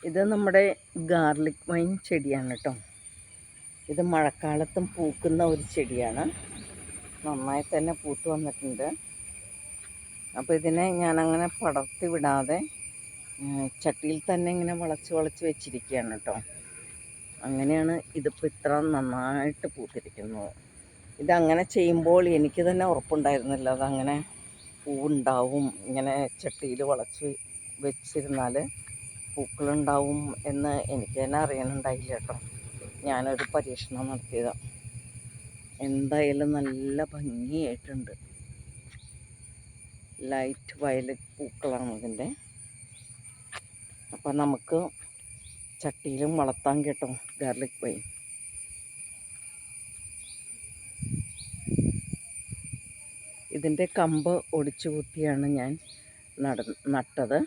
ഇത് നമ്മുടെ garlic wine ചെടിയാണ് കേട്ടോ. ഇത് മഴക്കാലത്തും പൂക്കുന്ന ഒരു ചെടിയാണ്. നന്നായി തന്നെ പൂത്ത് വന്നിട്ടുണ്ട്. അപ്പോൾ ഇതിനെ ഞാനങ്ങനെ പടർത്തി വിടാതെ ചട്ടിയിൽ തന്നെ ഇങ്ങനെ വളച്ച് വെച്ചിരിക്കുകയാണ് കേട്ടോ. അങ്ങനെയാണ് ഇതിപ്പോൾ ഇത്ര നന്നായിട്ട് പൂത്തിരിക്കുന്നത്. ഇതങ്ങനെ ചെയ്യുമ്പോൾ എനിക്ക് തന്നെ ഉറപ്പുണ്ടായിരുന്നില്ല അതങ്ങനെ പൂവുണ്ടാവും, ഇങ്ങനെ ചട്ടിയിൽ വളച്ച് വെച്ചിരുന്നാൽ പൂക്കളുണ്ടാവും എന്ന് എനിക്ക് തന്നെ അറിയാനുണ്ടായില്ല കേട്ടോ. ഞാനൊരു പരീക്ഷണം നടത്തിയതാണ്. എന്തായാലും നല്ല ഭംഗിയായിട്ടുണ്ട്. ലൈറ്റ് വയലറ്റ് പൂക്കളാണ് ഇതിൻ്റെ. അപ്പം നമുക്ക് ചട്ടിയിലും വളർത്താൻ കേട്ടോ ഗാർലിക് വൈൻ. ഇതിൻ്റെ കമ്പ് ഒടിച്ചു കുത്തിയാണ് ഞാൻ നട്ടത്.